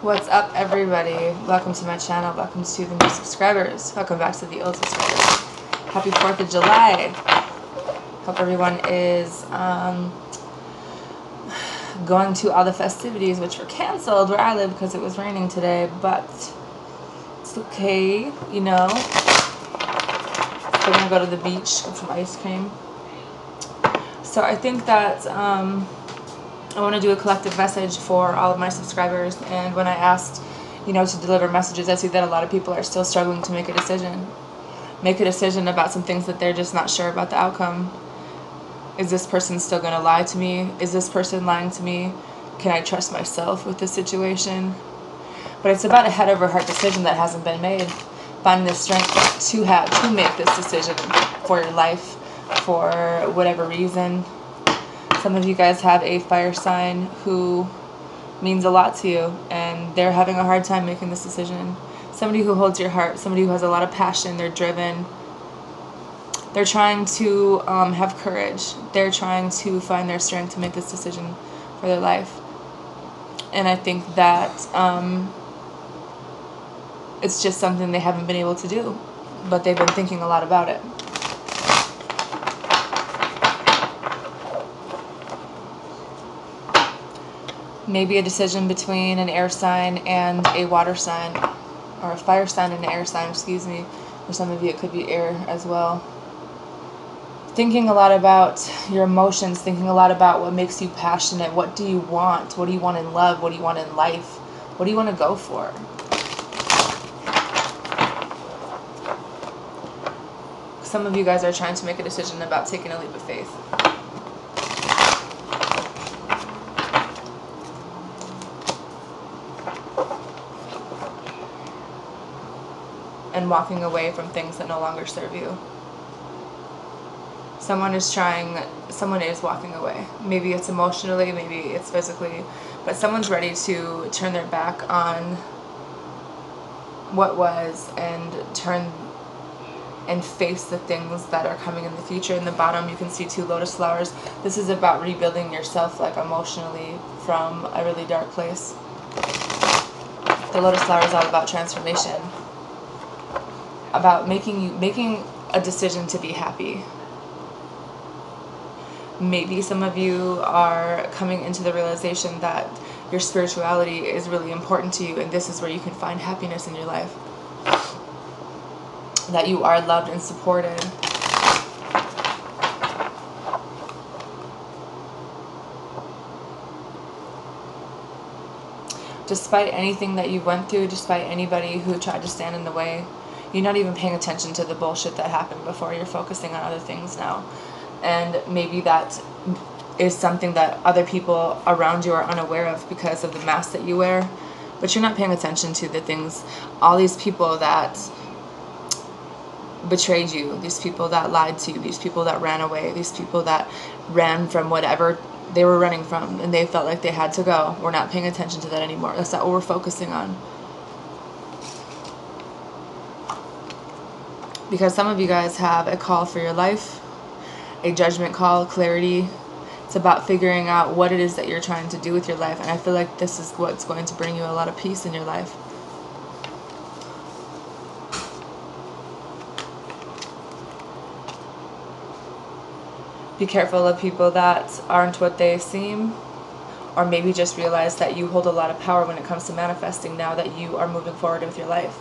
What's up, everybody? Welcome to my channel. Welcome to the new subscribers. Welcome back to the old subscribers. Happy 4th of July. Hope everyone is going to all the festivities, which were canceled where I live because it was raining today, but it's okay, you know. We're gonna go to the beach, get some ice cream. So I think that I want to do a collective message for all of my subscribers, and when I asked, you know, to deliver messages, I see that a lot of people are still struggling to make a decision. Make a decision about some things that they're just not sure about the outcome. Is this person still going to lie to me? Is this person lying to me? Can I trust myself with this situation? But it's about a head over heart decision that hasn't been made. Finding the strength to make this decision for your life, for whatever reason. Some of you guys have a fire sign who means a lot to you, and they're having a hard time making this decision. Somebody who holds your heart, somebody who has a lot of passion, they're driven. They're trying to have courage. They're trying to find their strength to make this decision for their life. And I think that it's just something they haven't been able to do, but they've been thinking a lot about it. Maybe a decision between an air sign and a water sign, or a fire sign and an air sign, excuse me. For some of you it could be air as well. Thinking a lot about your emotions, thinking a lot about what makes you passionate. What do you want? What do you want in love? What do you want in life? What do you want to go for? Some of you guys are trying to make a decision about taking a leap of faith. And walking away from things that no longer serve you. Someone is walking away. Maybe it's emotionally, maybe it's physically, but someone's ready to turn their back on what was and face the things that are coming in the future. In the bottom you can see 2 lotus flowers. This is about rebuilding yourself, like emotionally, from a really dark place. The lotus flower is all about transformation. About making a decision to be happy. Maybe some of you are coming into the realization that your spirituality is really important to you, and this is where you can find happiness in your life. That you are loved and supported. Despite anything that you went through, despite anybody who tried to stand in the way, you're not even paying attention to the bullshit that happened before. You're focusing on other things now. And maybe that is something that other people around you are unaware of because of the mask that you wear. But you're not paying attention to the things, all these people that betrayed you, these people that lied to you, these people that ran away, these people that ran from whatever they were running from and they felt like they had to go. We're not paying attention to that anymore. That's not what we're focusing on. Because some of you guys have a call for your life, a judgment call, clarity. It's about figuring out what it is that you're trying to do with your life. And I feel like this is what's going to bring you a lot of peace in your life. Be careful of people that aren't what they seem. Or maybe just realize that you hold a lot of power when it comes to manifesting now that you are moving forward with your life.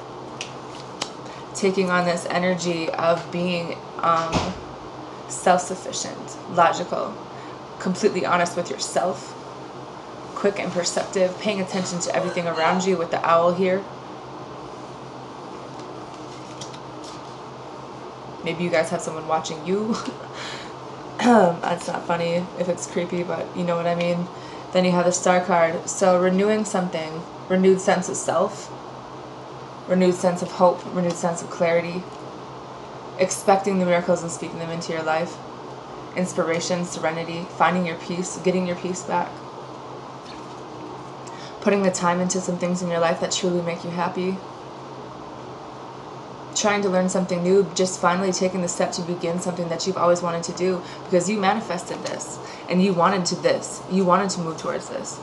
Taking on this energy of being self-sufficient, logical, completely honest with yourself, quick and perceptive, paying attention to everything around you with the owl here. Maybe you guys have someone watching you. That's not funny if it's creepy, but you know what I mean. Then you have the Star card. So renewing something, renewed sense of self, renewed sense of hope, renewed sense of clarity, expecting the miracles and speaking them into your life, inspiration, serenity, finding your peace, getting your peace back, putting the time into some things in your life that truly make you happy, trying to learn something new, just finally taking the step to begin something that you've always wanted to do because you manifested this and you wanted to move towards this.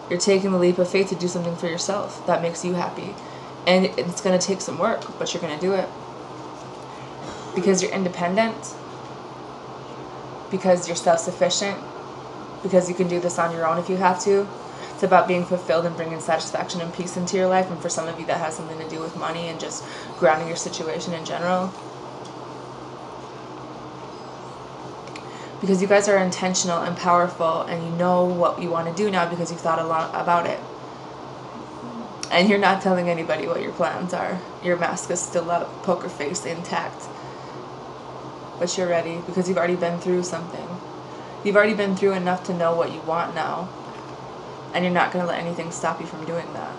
You're taking the leap of faith to do something for yourself that makes you happy. And it's going to take some work, but you're going to do it. Because you're independent. Because you're self-sufficient. Because you can do this on your own if you have to. It's about being fulfilled and bringing satisfaction and peace into your life. And for some of you, that has something to do with money and just grounding your situation in general. Because you guys are intentional and powerful, and you know what you want to do now because you've thought a lot about it. And you're not telling anybody what your plans are. Your mask is still up, poker face intact. But you're ready because you've already been through something. You've already been through enough to know what you want now. And you're not going to let anything stop you from doing that.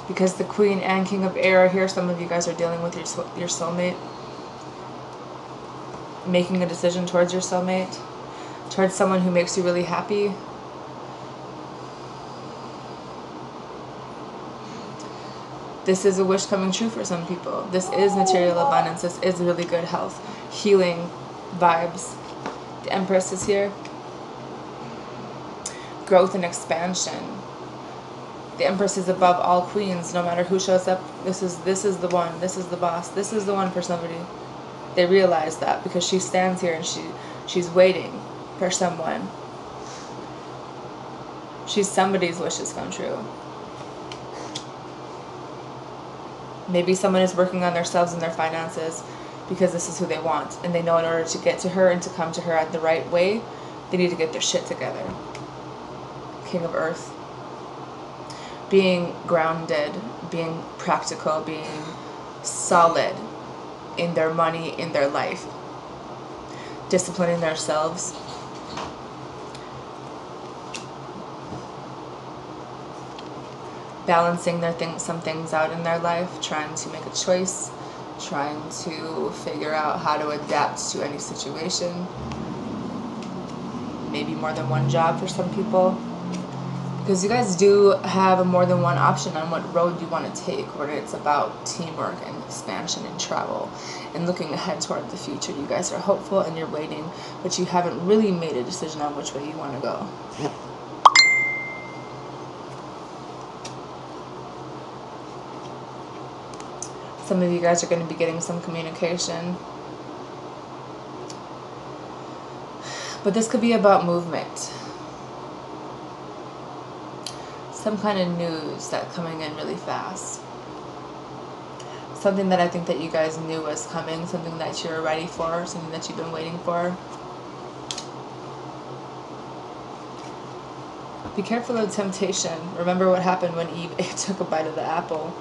Because the Queen and King of Air are here. Some of you guys are dealing with your soulmate. Making a decision towards your soulmate. Towards someone who makes you really happy. This is a wish coming true for some people. This is material abundance. This is really good health. Healing vibes. The Empress is here. Growth and expansion. The Empress is above all queens. No matter who shows up, this is the one. This is the boss. This is the one for somebody. They realize that because she stands here and she's waiting for someone. She's somebody's wishes come true. Maybe someone is working on themselves and their finances because this is who they want. And they know in order to get to her and to come to her at the right way, they need to get their shit together. King of Earth. Being grounded, being practical, being solid in their money, in their life. Disciplining themselves. Balancing some things out in their life, trying to make a choice, trying to figure out how to adapt to any situation. Maybe more than one job for some people. Because you guys do have more than one option on what road you want to take, where it's about teamwork and expansion and travel and looking ahead toward the future. You guys are hopeful and you're waiting, but you haven't really made a decision on which way you want to go. Some of you guys are going to be getting some communication. But this could be about movement. Some kind of news that's coming in really fast. Something that I think that you guys knew was coming. Something that you're ready for. Something that you've been waiting for. Be careful of temptation. Remember what happened when Eve took a bite of the apple.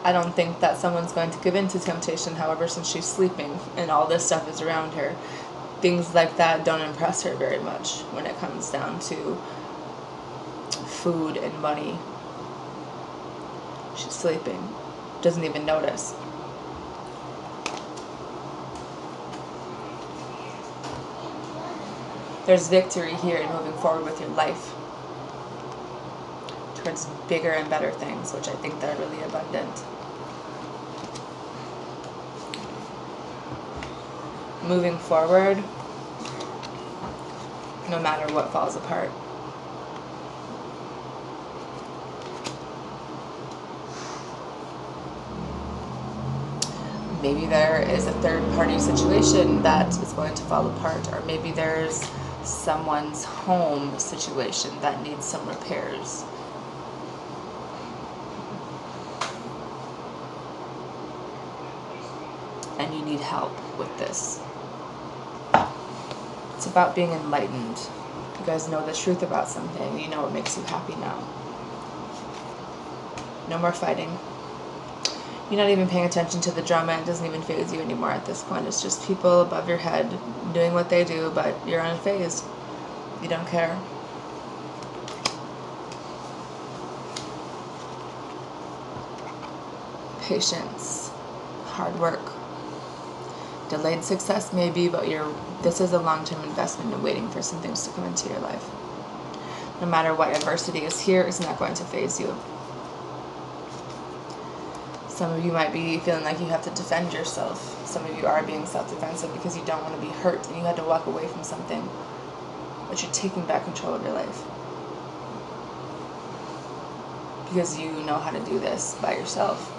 I don't think that someone's going to give in to temptation, however, since she's sleeping and all this stuff is around her. Things like that don't impress her very much when it comes down to food and money. She's sleeping. Doesn't even notice. There's victory here in moving forward with your life towards bigger and better things, which I think that are really abundant. Moving forward, no matter what falls apart. Maybe there is a third-party situation that is going to fall apart, or maybe there's someone's home situation that needs some repairs. And you need help with this. It's about being enlightened. You guys know the truth about something. You know what makes you happy now. No more fighting. You're not even paying attention to the drama. It doesn't even faze you anymore at this point. It's just people above your head doing what they do, but you're unfazed. You don't care. Patience. Hard work. Delayed success maybe, but this is a long-term investment in waiting for some things to come into your life. No matter what adversity is here, it's not going to faze you. Some of you might be feeling like you have to defend yourself. Some of you are being self-defensive because you don't want to be hurt and you had to walk away from something. But you're taking back control of your life. Because you know how to do this by yourself.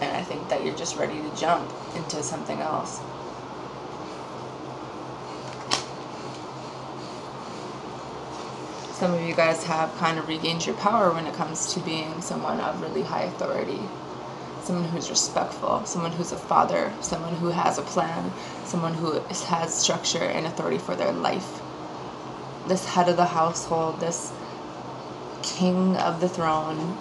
And I think that you're just ready to jump into something else. Some of you guys have kind of regained your power when it comes to being someone of really high authority. Someone who's respectful, someone who's a father, someone who has a plan, someone who has structure and authority for their life. This head of the household, this king of the throne.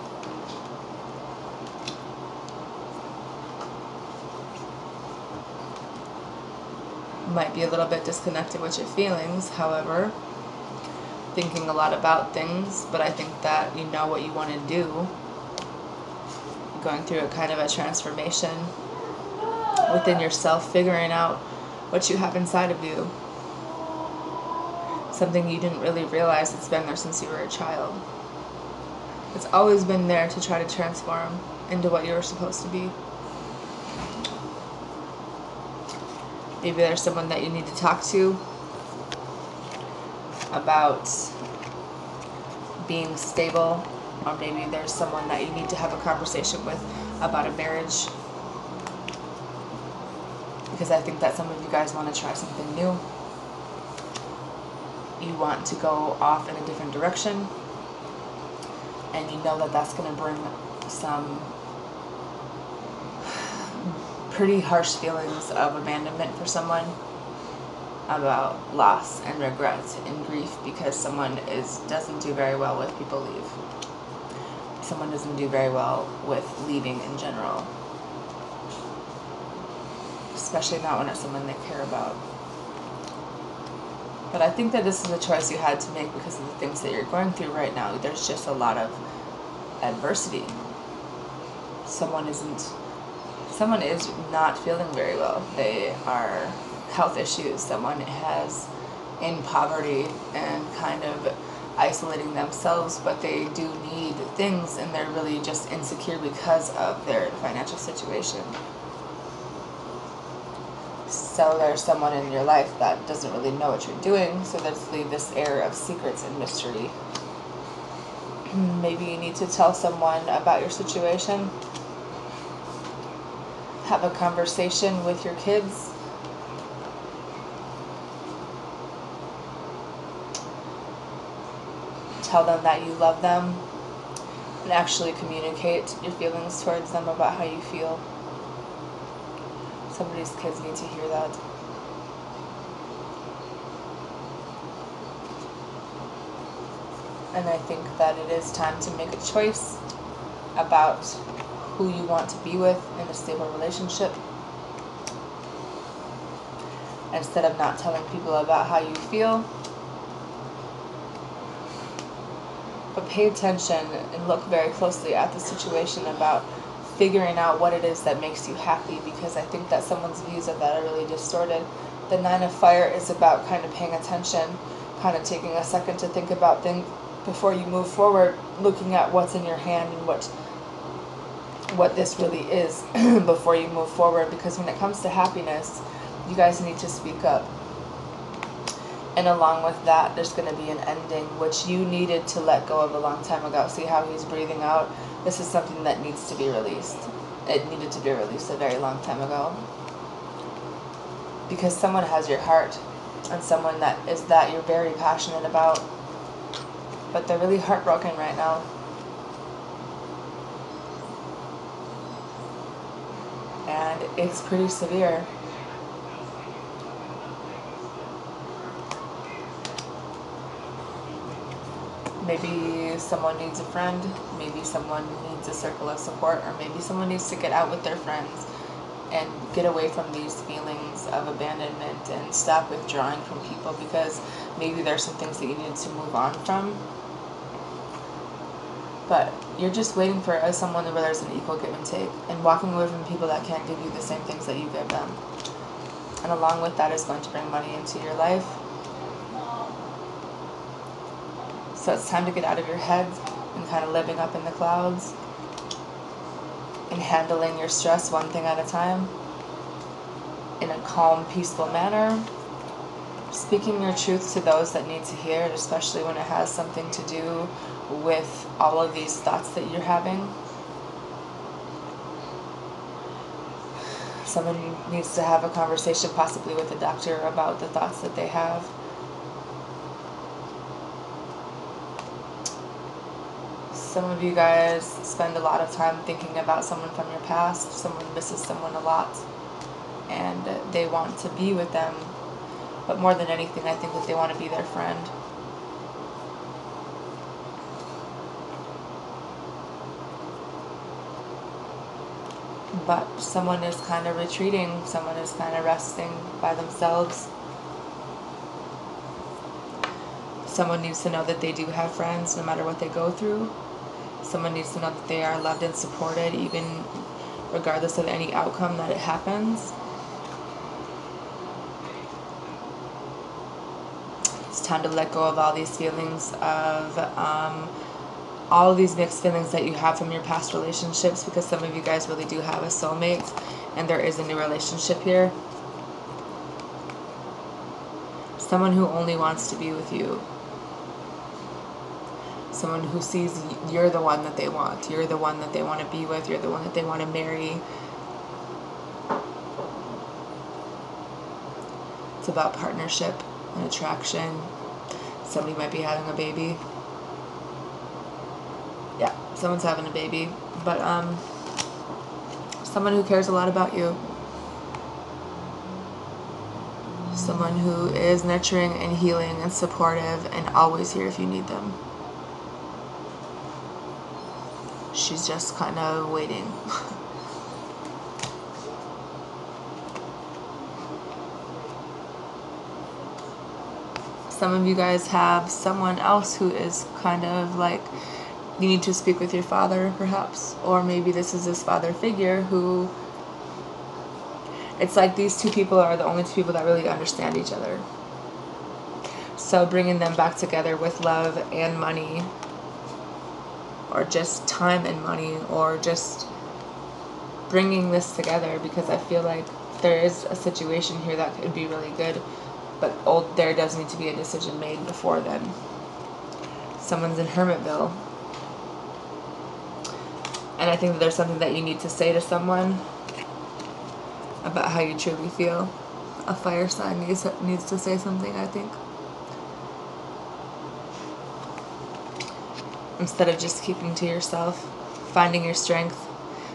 Might be a little bit disconnected with your feelings, however, thinking a lot about things, but I think that you know what you want to do. Going through a kind of a transformation within yourself, figuring out what you have inside of you. Something you didn't really realize it's been there since you were a child. It's always been there to try to transform into what you were supposed to be. Maybe there's someone that you need to talk to about being stable, or maybe there's someone that you need to have a conversation with about a marriage, because I think that some of you guys want to try something new. You want to go off in a different direction, and you know that that's going to bring some pretty harsh feelings of abandonment for someone, about loss and regret and grief, because someone doesn't do very well with people leave. Someone doesn't do very well with leaving in general, especially not when it's someone they care about. But I think that this is a choice you had to make because of the things that you're going through right now. There's just a lot of adversity. Someone is not feeling very well. They are health issues. Someone is in poverty and kind of isolating themselves, but they do need things and they're really just insecure because of their financial situation. So there's someone in your life that doesn't really know what you're doing, so there's this air of secrets and mystery. Maybe you need to tell someone about your situation. Have a conversation with your kids. Tell them that you love them and actually communicate your feelings towards them about how you feel. Some of these kids need to hear that. And I think that it is time to make a choice about who you want to be with in a stable relationship. Instead of not telling people about how you feel. But pay attention and look very closely at the situation about figuring out what it is that makes you happy, because I think that someone's views of that are really distorted. The Nine of Fire is about kind of paying attention, kind of taking a second to think about things before you move forward, looking at what's in your hand and what this really is before you move forward, because when it comes to happiness, you guys need to speak up. And along with that, there's going to be an ending, which you needed to let go of a long time ago. See how he's breathing out? This is something that needs to be released. It needed to be released a very long time ago. Because someone has your heart, and someone that you're very passionate about. But they're really heartbroken right now. And it's pretty severe. Maybe someone needs a friend, maybe someone needs a circle of support, or maybe someone needs to get out with their friends and get away from these feelings of abandonment and stop withdrawing from people, because maybe there's some things that you need to move on from. But you're just waiting for someone where there's an equal give and take, and walking away from people that can't give you the same things that you give them. And along with that is going to bring money into your life. So it's time to get out of your head and kind of living up in the clouds. and handling your stress one thing at a time in a calm, peaceful manner. Speaking your truth to those that need to hear it, especially when it has something to do with all of these thoughts that you're having. Someone needs to have a conversation, possibly with a doctor, about the thoughts that they have. Some of you guys spend a lot of time thinking about someone from your past. Someone misses someone a lot, and they want to be with them. But more than anything, I think that they want to be their friend. But someone is kind of retreating. Someone is kind of resting by themselves. Someone needs to know that they do have friends no matter what they go through. Someone needs to know that they are loved and supported, even regardless of any outcome that it happens. It's time to let go of all these feelings of all of these mixed feelings that you have from your past relationships, because some of you guys really do have a soulmate and there is a new relationship here. Someone who only wants to be with you. Someone who sees you're the one that they want. You're the one that they want to be with. You're the one that they want to marry. It's about partnership and attraction. Somebody might be having a baby. Yeah, someone's having a baby. But someone who cares a lot about you. Someone who is nurturing and healing and supportive and always here if you need them. She's just kind of waiting. Some of you guys have someone else who is kind of like, you need to speak with your father perhaps, or maybe this is this father figure who, it's like these two people are the only two people that really understand each other. So bringing them back together with love and money, or just time and money, or just bringing this together, because I feel like there is a situation here that could be really good, but there does need to be a decision made before then. Someone's in Hermitville, and I think that there's something that you need to say to someone about how you truly feel. A fire sign needs to say something, I think. Instead of just keeping to yourself, finding your strength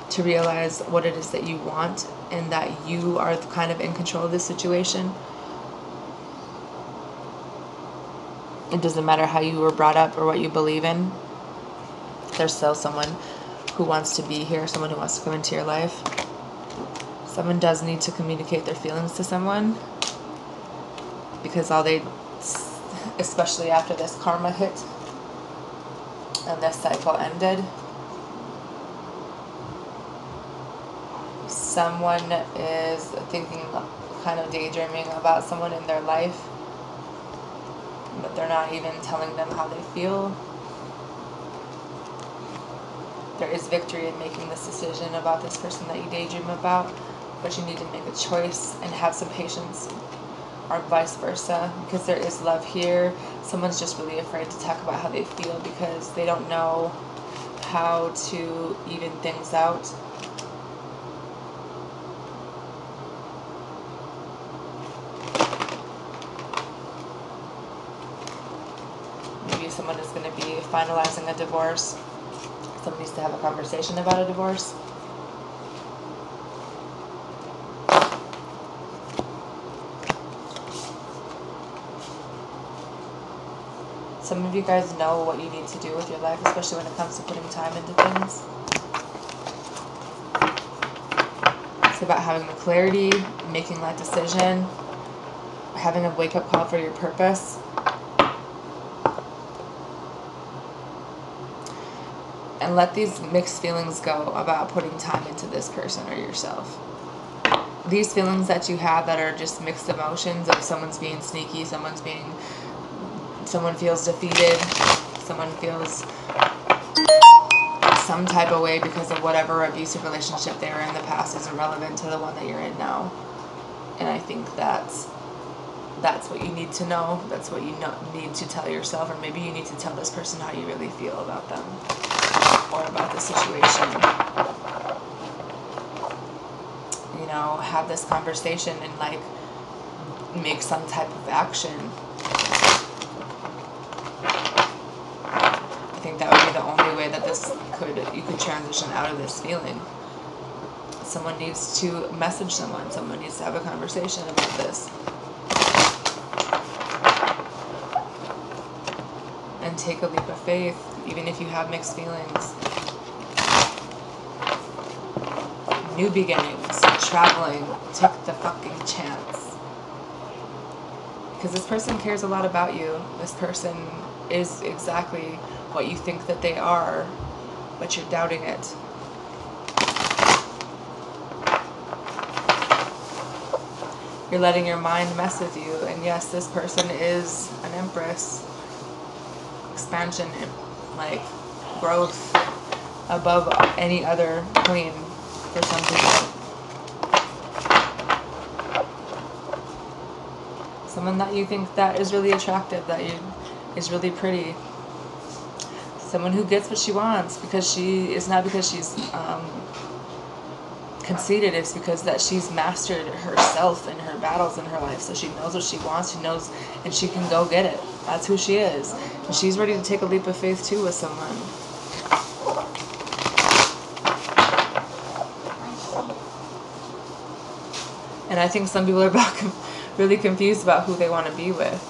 to realize what it is that you want and that you are kind of in control of this situation. It doesn't matter how you were brought up or what you believe in. There's still someone who wants to be here, someone who wants to come into your life. Someone does need to communicate their feelings to someone, because especially after this karma hit and this cycle ended, someone is thinking, kind of daydreaming about someone in their life, but they're not even telling them how they feel. There is victory in making this decision about this person that you daydream about, but you need to make a choice and have some patience, or vice versa, because there is love here. Someone's just really afraid to talk about how they feel because they don't know how to even things out. Maybe someone is going to be finalizing a divorce. Someone needs to have a conversation about a divorce. Some of you guys know what you need to do with your life, especially when it comes to putting time into things. It's about having the clarity, making that decision, having a wake-up call for your purpose. And let these mixed feelings go about putting time into this person or yourself. These feelings that you have that are just mixed emotions of someone's being sneaky, someone feels defeated, someone feels some type of way because of whatever abusive relationship they were in the past is irrelevant to the one that you're in now. And I think that's what you need to know. That's what you need to tell yourself, or maybe you need to tell this person how you really feel about them or about the situation. You know, have this conversation and like make some type of action. I think that would be the only way that you could transition out of this feeling. Someone needs to message someone. Someone needs to have a conversation about this. And take a leap of faith, even if you have mixed feelings. New beginnings, traveling, take the fucking chance. Because this person cares a lot about you. This person is exactly what you think that they are, but you're doubting it. You're letting your mind mess with you. And yes, this person is an empress. Expansion, like growth above any other queen for some people. Someone that you think that is really attractive, that is really pretty. Someone who gets what she wants, because it's not because she's conceited, it's because that she's mastered herself and her battles in her life. So she knows what she wants, she knows, and she can go get it. That's who she is. And she's ready to take a leap of faith too with someone. And I think some people are really confused about who they want to be with.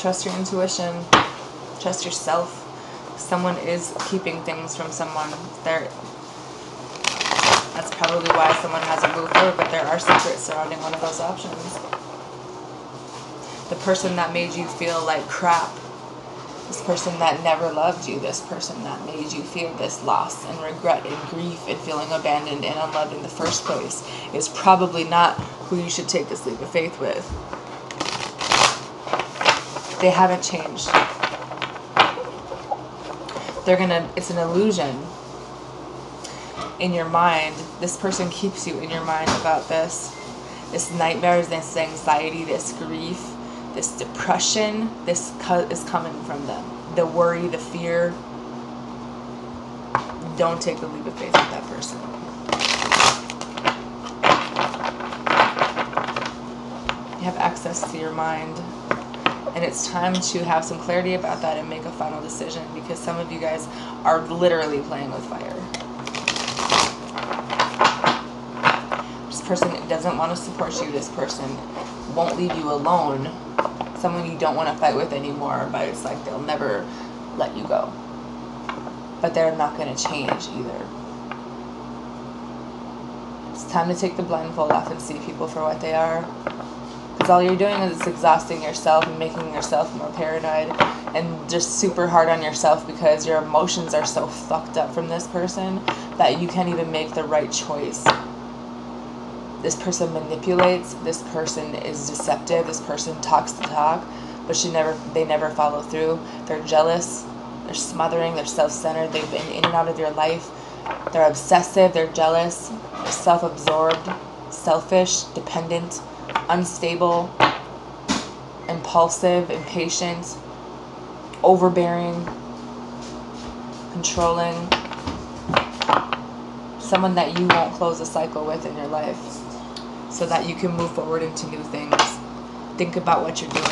Trust your intuition. Trust yourself. Someone is keeping things from someone. That's probably why someone hasn't moved forward, but there are secrets surrounding one of those options. The person that made you feel like crap, this person that never loved you, this person that made you feel this loss and regret and grief and feeling abandoned and unloved in the first place, is probably not who you should take this leap of faith with. They haven't changed. It's an illusion in your mind. This person keeps you in your mind about this nightmares, this anxiety, this grief, this depression. This is coming from them. The worry, the fear. Don't take the leap of faith with that person. You have access to your mind. And it's time to have some clarity about that and make a final decision, because some of you guys are literally playing with fire. This person doesn't want to support you. This person won't leave you alone. Someone you don't want to fight with anymore, but it's like they'll never let you go. But they're not going to change either. It's time to take the blindfold off and see people for what they are. Because all you're doing is exhausting yourself and making yourself more paranoid and just super hard on yourself, because your emotions are so fucked up from this person that you can't even make the right choice. This person manipulates, this person is deceptive, this person talks the talk, but they never follow through. They're jealous, they're smothering, they're self-centered, they've been in and out of your life. They're obsessive, they're jealous, they're self-absorbed, selfish, dependent, unstable, impulsive, impatient, overbearing, controlling. Someone that you won't close a cycle with in your life so that you can move forward into new things. Think about what you're doing.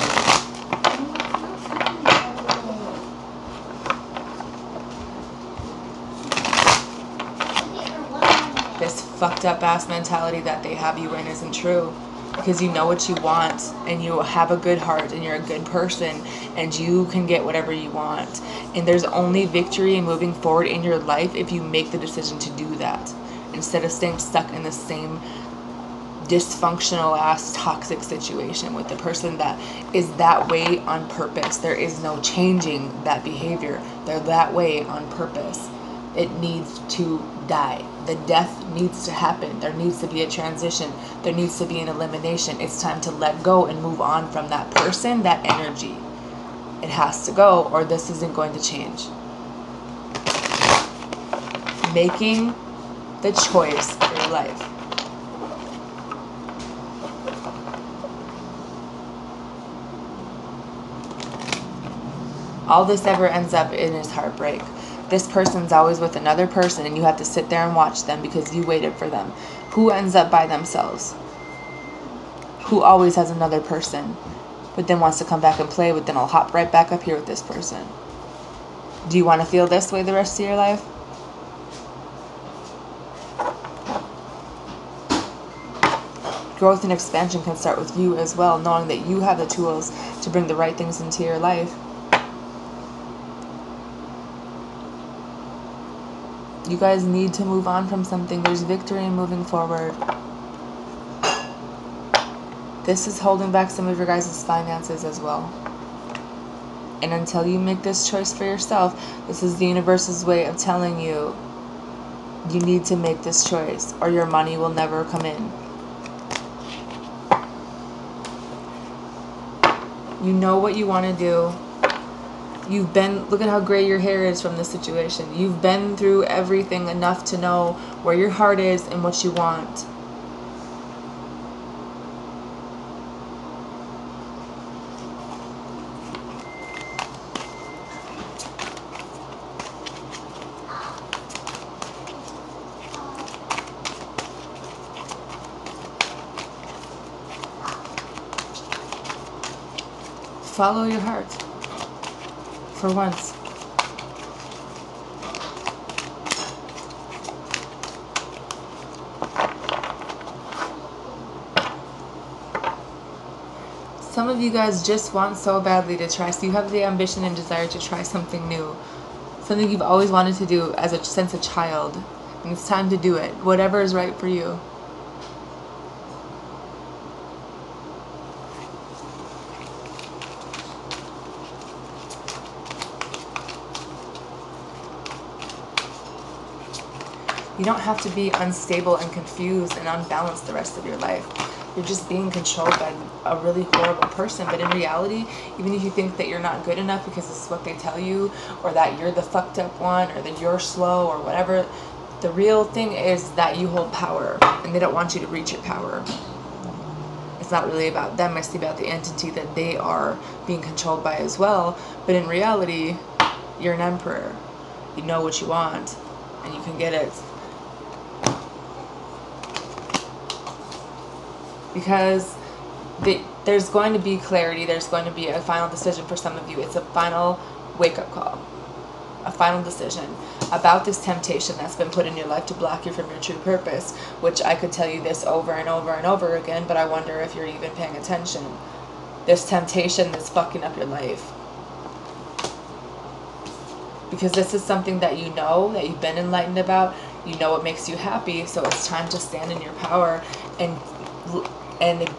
This fucked up ass mentality that they have you in isn't true. Because you know what you want, and you have a good heart, and you're a good person, and you can get whatever you want. And there's only victory in moving forward in your life if you make the decision to do that, instead of staying stuck in the same dysfunctional ass toxic situation with the person that is that way on purpose. There is no changing that behavior. They're that way on purpose. It needs to die. The death needs to happen. There needs to be a transition. There needs to be an elimination. It's time to let go and move on from that person, that energy. It has to go, or this isn't going to change. Making the choice for your life. All this ever ends up in is heartbreak. This person's always with another person, and you have to sit there and watch them because you waited for them. Who ends up by themselves? Who always has another person, but then wants to come back and play, but then I'll hop right back up here with this person. Do you want to feel this way the rest of your life? Growth and expansion can start with you as well, knowing that you have the tools to bring the right things into your life. You guys need to move on from something. There's victory in moving forward. This is holding back some of your guys' finances as well. And until you make this choice for yourself, this is the universe's way of telling you, you need to make this choice or your money will never come in. You know what you want to do. You've been, look at how gray your hair is from this situation. You've been through everything enough to know where your heart is and what you want. Follow your heart. For once. Some of you guys just want so badly to try. So you have the ambition and desire to try something new. Something you've always wanted to do since a child. And it's time to do it. Whatever is right for you. You don't have to be unstable and confused and unbalanced the rest of your life. You're just being controlled by a really horrible person. But in reality, even if you think that you're not good enough because this is what they tell you, or that you're the fucked up one, or that you're slow, or whatever, the real thing is that you hold power, and they don't want you to reach your power. It's not really about them. It's about the entity that they are being controlled by as well. But in reality, you're an emperor. You know what you want, and you can get it. Because there's going to be clarity, there's going to be a final decision for some of you. It's a final wake-up call, a final decision about this temptation that's been put in your life to block you from your true purpose, which I could tell you this over and over and over again, but I wonder if you're even paying attention. This temptation that's fucking up your life. Because this is something that you know, that you've been enlightened about, you know what makes you happy, so it's time to stand in your power and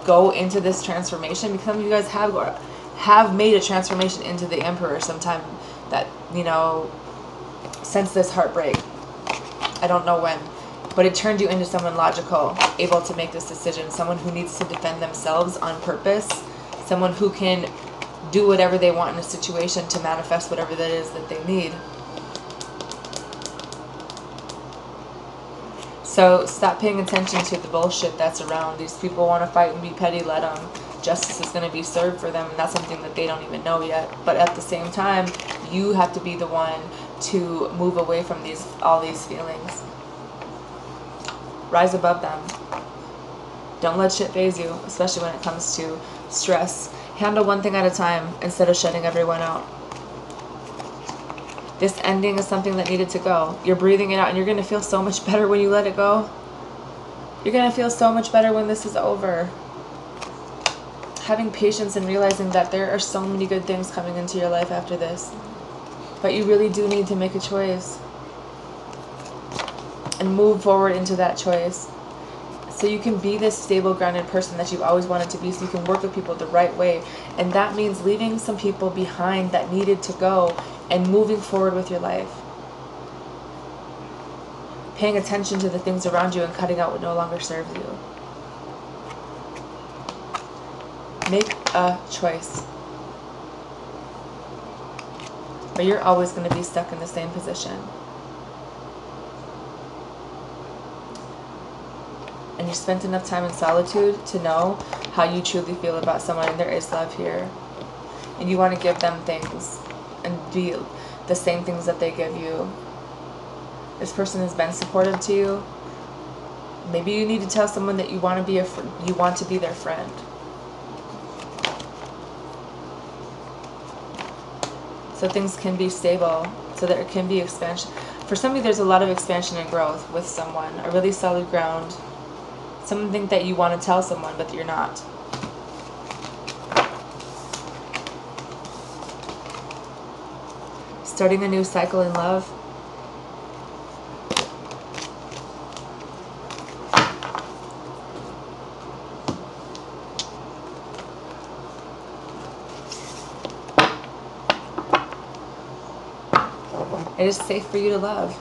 go into this transformation, because some of you guys have made a transformation into the Emperor sometime that, you know, since this heartbreak. I don't know when, but it turned you into someone logical, able to make this decision, someone who needs to defend themselves on purpose, someone who can do whatever they want in a situation to manifest whatever that is that they need. So stop paying attention to the bullshit that's around. These people want to fight and be petty, let them. Justice is going to be served for them, and that's something that they don't even know yet. But at the same time, you have to be the one to move away from all these feelings. Rise above them. Don't let shit faze you, especially when it comes to stress. Handle one thing at a time instead of shutting everyone out. This ending is something that needed to go. You're breathing it out, and you're going to feel so much better when you let it go. You're going to feel so much better when this is over. Having patience and realizing that there are so many good things coming into your life after this. But you really do need to make a choice. And move forward into that choice. So you can be this stable, grounded person that you've always wanted to be, so you can work with people the right way. And that means leaving some people behind that needed to go and moving forward with your life. paying attention to the things around you and cutting out what no longer serves you. Make a choice. Or you're always going to be stuck in the same position. And you spent enough time in solitude to know how you truly feel about someone, and there is love here. And you want to give them things and be the same things that they give you. This person has been supportive to you. Maybe you need to tell someone that you want to be their friend. So things can be stable, so there can be expansion. For some of you, there's a lot of expansion and growth with someone, a really solid ground. Something that you want to tell someone, but you're not. Starting a new cycle in love. It is safe for you to love.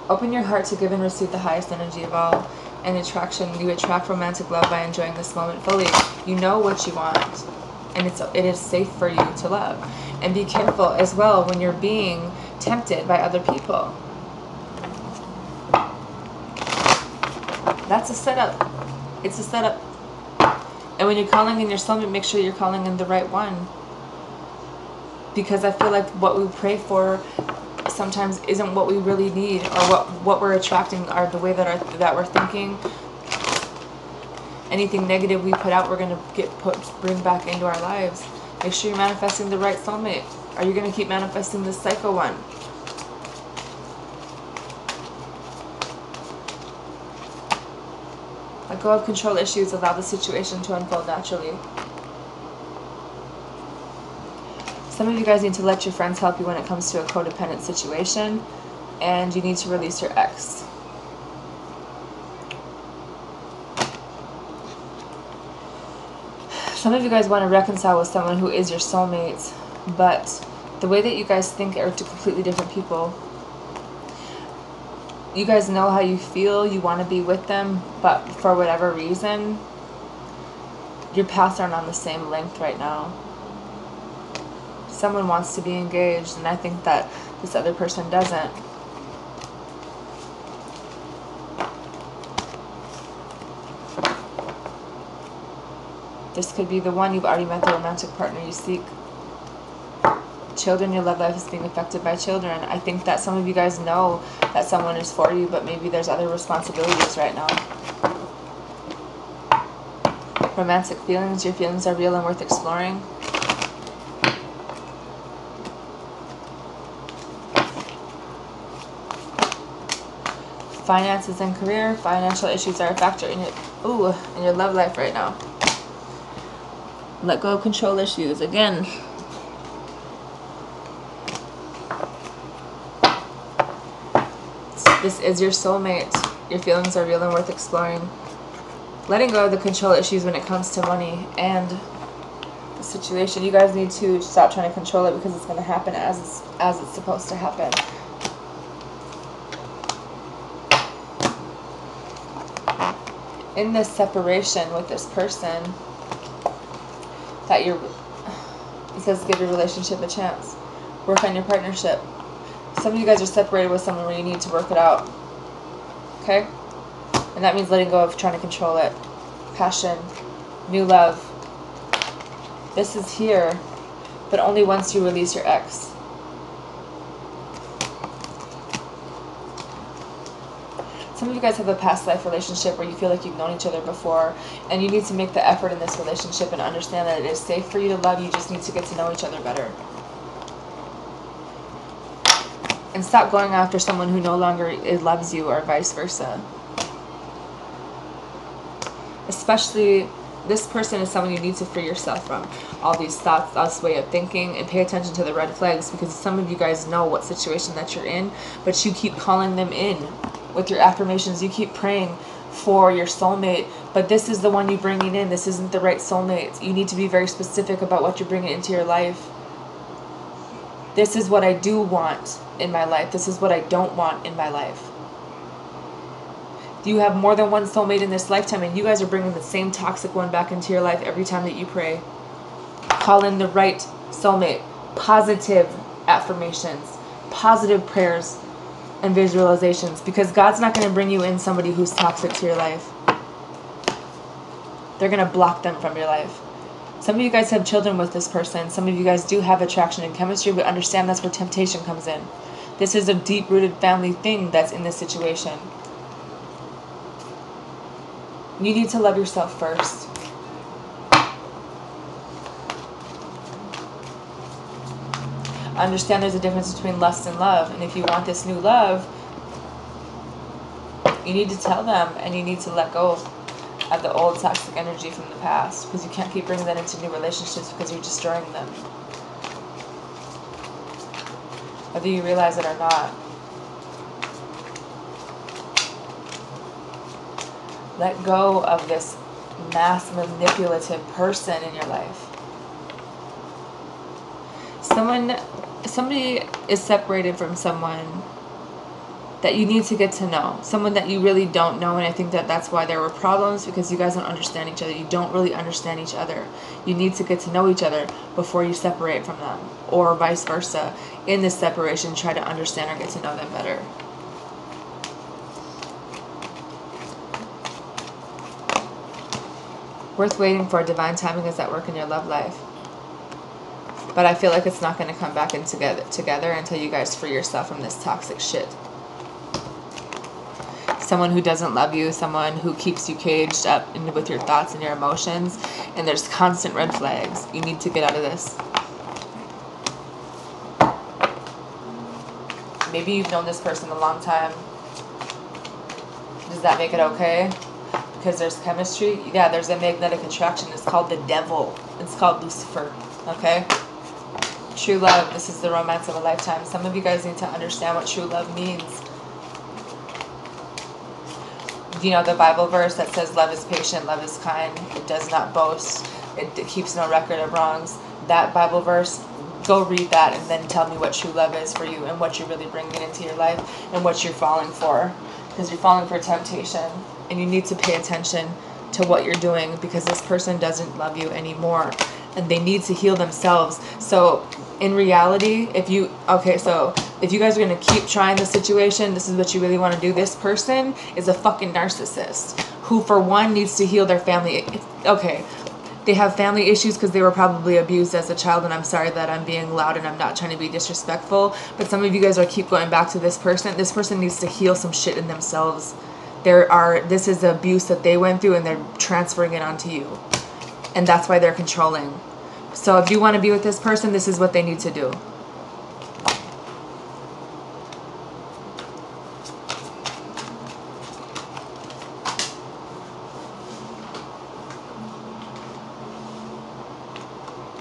Open your heart to give and receive the highest energy of all. And attraction, you attract romantic love by enjoying this moment fully. You know what you want, and it is safe for you to love. And be careful as well when you're being tempted by other people. That's a setup. It's a setup. And when you're calling in your soulmate, make sure you're calling in the right one. Because I feel like what we pray for sometimes isn't what we really need, or what we're attracting, or the way that we're thinking. Anything negative we put out, we're going to bring back into our lives. Make sure you're manifesting the right soulmate. Are you going to keep manifesting the psycho one? Let go of control issues. Allow the situation to unfold naturally. Some of you guys need to let your friends help you when it comes to a codependent situation, and you need to release your ex. Some of you guys want to reconcile with someone who is your soulmate, but the way that you guys think are two completely different people. You guys know how you feel, you want to be with them, but for whatever reason, your paths aren't on the same length right now. Someone wants to be engaged, and I think that this other person doesn't. This could be the one. You've already met the romantic partner you seek. Children, your love life is being affected by children. I think that some of you guys know that someone is for you, but maybe there's other responsibilities right now. Romantic feelings, your feelings are real and worth exploring. Finances and career, financial issues are a factor in your love life right now. Let go of control issues. Again, this is your soulmate. Your feelings are real and worth exploring. Letting go of the control issues when it comes to money and the situation. You guys need to stop trying to control it, because it's going to happen as it's supposed to happen. In this separation with this person, that it says give your relationship a chance. Work on your partnership. Some of you guys are separated with someone where you need to work it out. Okay? And that means letting go of trying to control it. Passion. New love. This is here, but only once you release your ex. Some of you guys have a past life relationship where you feel like you've known each other before, and you need to make the effort in this relationship and understand that it is safe for you to love. You just need to get to know each other better. And stop going after someone who no longer loves you, or vice versa. Especially, this person is someone you need to free yourself from. All these thoughts, this way of thinking, and pay attention to the red flags, because some of you guys know what situation that you're in, but you keep calling them in with your affirmations. You keep praying for your soulmate, but this is the one you're bringing in. This isn't the right soulmate. You need to be very specific about what you're bringing into your life. This is what I do want in my life. This is what I don't want in my life. You have more than one soulmate in this lifetime, and you guys are bringing the same toxic one back into your life every time that you pray. Call in the right soulmate. Positive affirmations, positive prayers and visualizations, because God's not going to bring you in somebody who's toxic to your life. They're going to block them from your life. Some of you guys have children with this person. Some of you guys do have attraction and chemistry, but understand that's where temptation comes in. This is a deep-rooted family thing that's in this situation. You need to love yourself first. Understand there's a difference between lust and love. And if you want this new love, you need to tell them, and you need to let go of the old toxic energy from the past, because you can't keep bringing that into new relationships, because you're destroying them. Whether you realize it or not. Let go of this mass manipulative person in your life. Somebody is separated from someone that you need to get to know. Someone that you really don't know, and I think that that's why there were problems, because you guys don't understand each other. You don't really understand each other. You need to get to know each other before you separate from them, or vice versa. In this separation, try to understand or get to know them better. Worth waiting for. Divine timing is at work in your love life. But I feel like it's not going to come back in together until you guys free yourself from this toxic shit. Someone who doesn't love you, someone who keeps you caged up with your thoughts and your emotions, and there's constant red flags. You need to get out of this. Maybe you've known this person a long time. Does that make it okay? Because there's chemistry. Yeah, there's a magnetic attraction. It's called the devil. It's called Lucifer. Okay? True love. This is the romance of a lifetime. Some of you guys need to understand what true love means. You know the Bible verse that says love is patient, love is kind, it does not boast, it keeps no record of wrongs. That Bible verse, go read that and then tell me what true love is for you, and what you're really bringing into your life, and what you're falling for. Because you're falling for temptation, and you need to pay attention to what you're doing, because this person doesn't love you anymore, and they need to heal themselves. So in reality, if you guys are going to keep trying the situation, this is what you really want to do. This person is a fucking narcissist who, for one, needs to heal their family. Okay, they have family issues because they were probably abused as a child, and I'm sorry that I'm being loud and I'm not trying to be disrespectful, but some of you guys keep going back to this person. This person needs to heal some shit in themselves. This is the abuse that they went through, and they're transferring it onto you, and that's why they're controlling. So if you want to be with this person, this is what they need to do.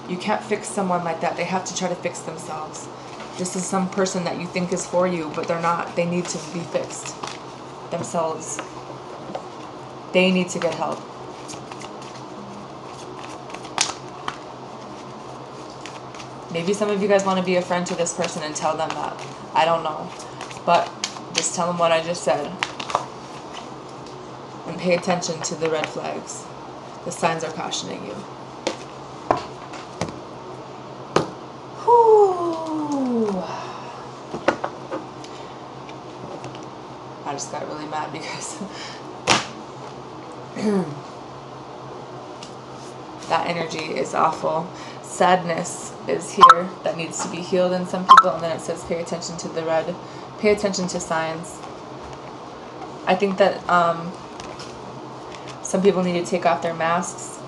You can't fix someone like that. They have to try to fix themselves. This is some person that you think is for you, but they're not. They need to be fixed themselves. They need to get help. Maybe some of you guys want to be a friend to this person and tell them that. I don't know. But just tell them what I just said. And pay attention to the red flags. The signs are cautioning you. Whew. I just got really mad because that energy is awful. Sadness is here that needs to be healed in some people, and then it says pay attention to the red. Pay attention to signs. I think that some people need to take off their masks.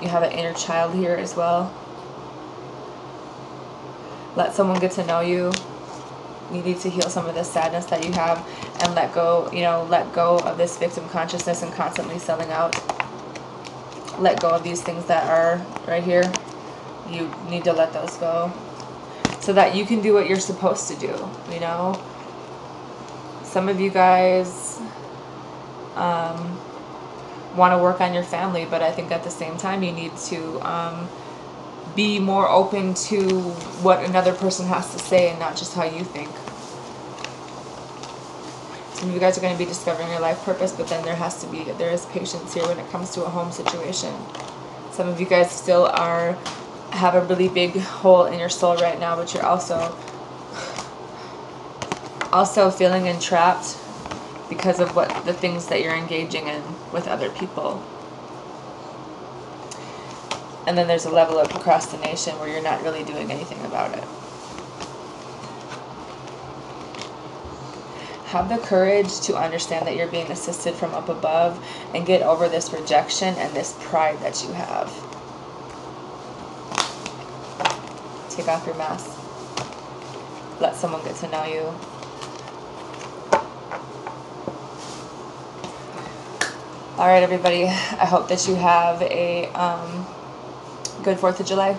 You have an inner child here as well. Let someone get to know you. You need to heal some of the sadness that you have, and let go of this victim consciousness and constantly selling out. Let go of these things that are right here. You need to let those go so that you can do what you're supposed to do, you know? Some of you guys want to work on your family, but I think at the same time you need to be more open to what another person has to say and not just how you think. Some of you guys are going to be discovering your life purpose, but then there is patience here when it comes to a home situation. Some of you guys still have a really big hole in your soul right now, but you're also feeling entrapped because of the things that you're engaging in with other people. And then there's a level of procrastination where you're not really doing anything about it. Have the courage to understand that you're being assisted from up above and get over this rejection and this pride that you have. Take off your mask. Let someone get to know you. All right, everybody. I hope that you have a good 4th of July.